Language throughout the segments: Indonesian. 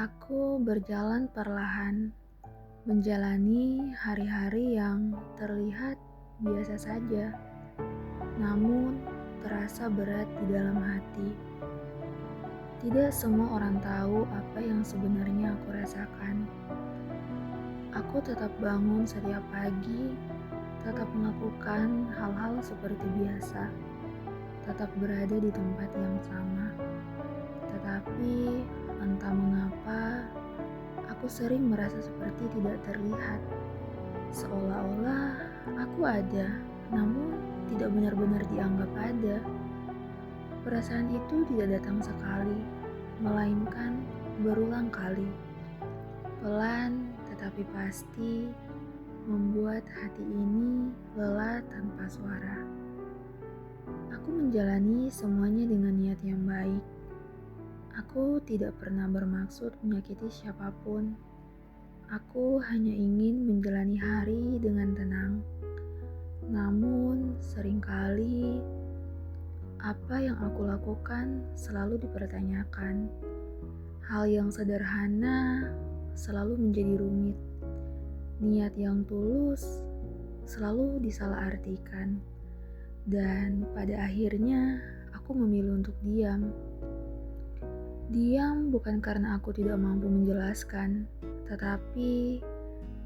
Aku berjalan perlahan, menjalani hari-hari yang terlihat biasa saja, namun terasa berat di dalam hati. Tidak semua orang tahu apa yang sebenarnya aku rasakan. Aku tetap bangun setiap pagi, tetap melakukan hal-hal seperti biasa, tetap berada di tempat yang sama. Tetapi entah mengapa aku sering merasa seperti tidak terlihat, seolah-olah aku ada, namun tidak benar-benar dianggap ada. Perasaan itu tidak datang sekali, melainkan berulang kali. Pelan tetapi pasti membuat hati ini lelah tanpa suara. Aku menjalani semuanya dengan niat yang baik. Aku tidak pernah bermaksud menyakiti siapapun. Aku hanya ingin menjalani hari dengan tenang. Namun, seringkali apa yang aku lakukan selalu dipertanyakan. Hal yang sederhana selalu menjadi rumit. Niat yang tulus selalu disalahartikan. Dan pada akhirnya aku memilih untuk diam. Diam bukan karena aku tidak mampu menjelaskan, tetapi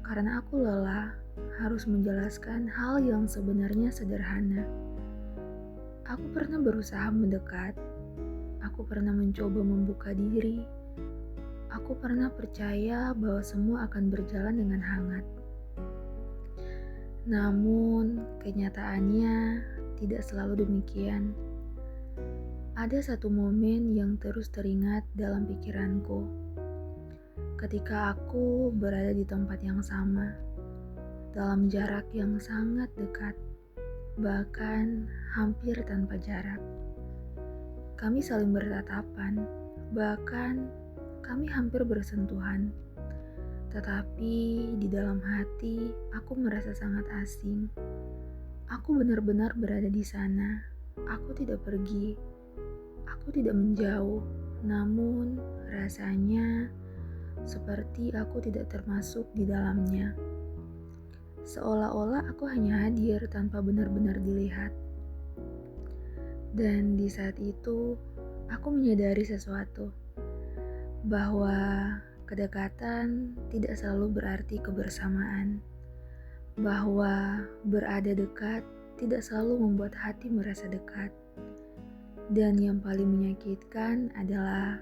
karena aku lelah harus menjelaskan hal yang sebenarnya sederhana. Aku pernah berusaha mendekat, aku pernah mencoba membuka diri, aku pernah percaya bahwa semua akan berjalan dengan hangat. Namun, kenyataannya tidak selalu demikian. Ada satu momen yang terus teringat dalam pikiranku. Ketika aku berada di tempat yang sama, dalam jarak yang sangat dekat, bahkan hampir tanpa jarak. Kami saling bertatapan, bahkan kami hampir bersentuhan. Tetapi di dalam hati, aku merasa sangat asing. Aku benar-benar berada di sana. Aku tidak pergi. Aku tidak menjauh, namun rasanya seperti aku tidak termasuk di dalamnya. Seolah-olah aku hanya hadir tanpa benar-benar dilihat. Dan di saat itu, aku menyadari sesuatu, bahwa kedekatan tidak selalu berarti kebersamaan, bahwa berada dekat tidak selalu membuat hati merasa dekat. Dan yang paling menyakitkan adalah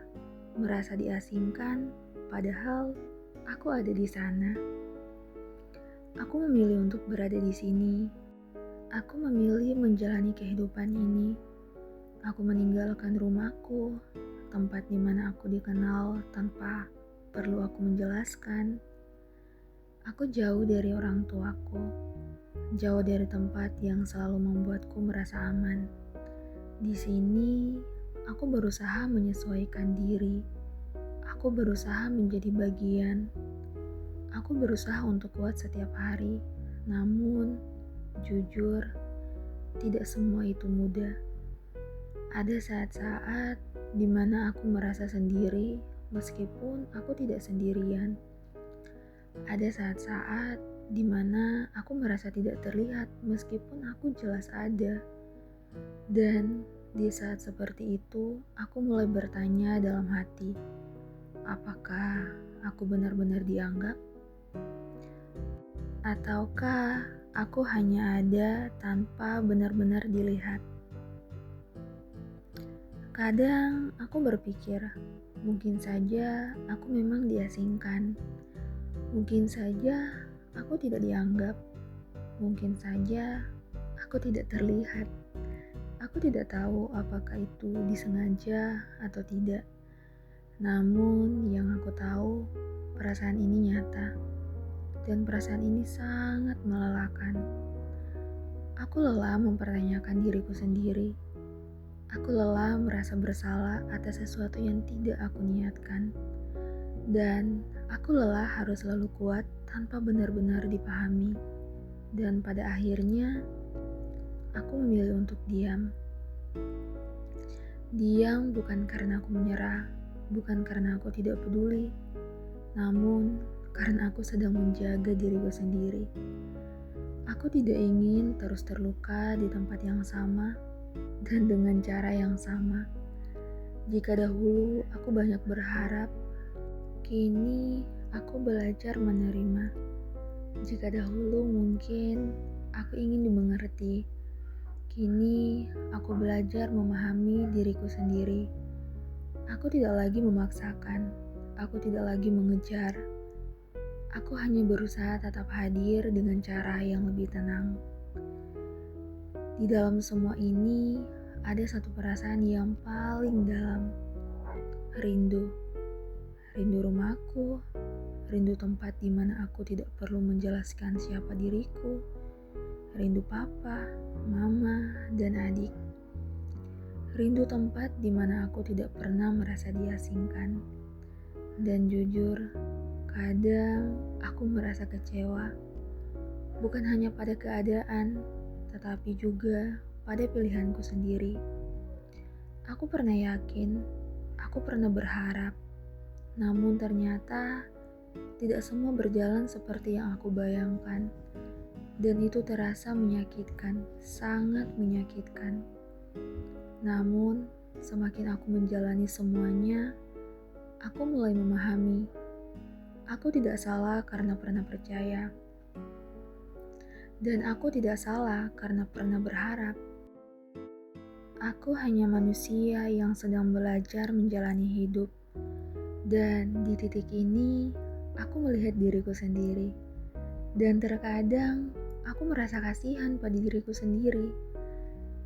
merasa diasingkan, padahal aku ada di sana. Aku memilih untuk berada di sini. Aku memilih menjalani kehidupan ini. Aku meninggalkan rumahku, tempat di mana aku dikenal tanpa perlu aku menjelaskan. Aku jauh dari orang tuaku, jauh dari tempat yang selalu membuatku merasa aman. Di sini, aku berusaha menyesuaikan diri. Aku berusaha menjadi bagian. Aku berusaha untuk kuat setiap hari. Namun, jujur, tidak semua itu mudah. Ada saat-saat di mana aku merasa sendiri, meskipun aku tidak sendirian. Ada saat-saat di mana aku merasa tidak terlihat, meskipun aku jelas ada. Dan di saat seperti itu, aku mulai bertanya dalam hati, apakah aku benar-benar dianggap? Ataukah aku hanya ada tanpa benar-benar dilihat? Kadang aku berpikir, mungkin saja aku memang diasingkan. Mungkin saja aku tidak dianggap. Mungkin saja aku tidak terlihat. Aku tidak tahu apakah itu disengaja atau tidak. Namun yang aku tahu, perasaan ini nyata. Dan perasaan ini sangat melelahkan. Aku lelah mempertanyakan diriku sendiri. Aku lelah merasa bersalah atas sesuatu yang tidak aku niatkan. Dan aku lelah harus selalu kuat tanpa benar-benar dipahami. Dan pada akhirnya, aku memilih untuk diam. Diam bukan karena aku menyerah, bukan karena aku tidak peduli, namun karena aku sedang menjaga diriku sendiri. Aku tidak ingin terus terluka di tempat yang sama dan dengan cara yang sama. Jika dahulu aku banyak berharap, kini aku belajar menerima. Jika dahulu mungkin aku ingin dimengerti, kini aku belajar memahami diriku sendiri. Aku tidak lagi memaksakan, aku tidak lagi mengejar. Aku hanya berusaha tetap hadir dengan cara yang lebih tenang. Di dalam semua ini, ada satu perasaan yang paling dalam. Rindu. Rindu rumahku, rindu tempat di mana aku tidak perlu menjelaskan siapa diriku, rindu papa, mama, dan adik. Rindu tempat di mana aku tidak pernah merasa diasingkan. Dan jujur, kadang aku merasa kecewa, bukan hanya pada keadaan, tetapi juga pada pilihanku sendiri. Aku pernah yakin, aku pernah berharap, namun ternyata tidak semua berjalan seperti yang aku bayangkan. Dan itu terasa menyakitkan, sangat menyakitkan. Namun, semakin aku menjalani semuanya, aku mulai memahami. Aku tidak salah karena pernah percaya. Dan aku tidak salah karena pernah berharap. Aku hanya manusia yang sedang belajar menjalani hidup. Dan di titik ini, aku melihat diriku sendiri. Dan terkadang, aku merasa kasihan pada diriku sendiri.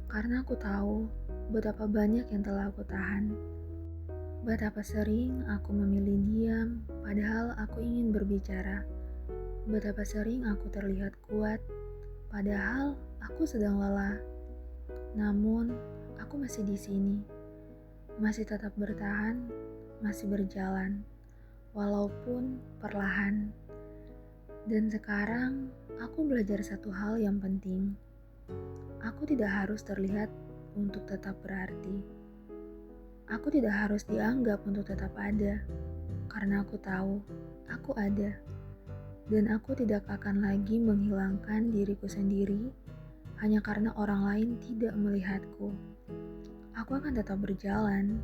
Karena aku tahu betapa banyak yang telah aku tahan. Betapa sering aku memilih diam, padahal aku ingin berbicara. Betapa sering aku terlihat kuat, padahal aku sedang lelah. Namun, aku masih di sini, masih tetap bertahan, masih berjalan, walaupun perlahan. Dan sekarang, aku belajar satu hal yang penting. Aku tidak harus terlihat untuk tetap berarti. Aku tidak harus dianggap untuk tetap ada, karena aku tahu aku ada. Dan aku tidak akan lagi menghilangkan diriku sendiri hanya karena orang lain tidak melihatku. Aku akan tetap berjalan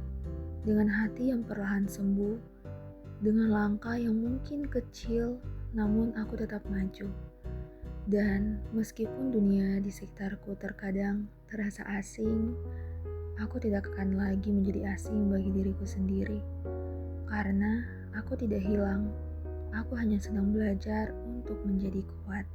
dengan hati yang perlahan sembuh, dengan langkah yang mungkin kecil, namun aku tetap maju. Dan meskipun dunia di sekitarku terkadang terasa asing, aku tidak akan lagi menjadi asing bagi diriku sendiri. Karena aku tidak hilang, aku hanya sedang belajar untuk menjadi kuat.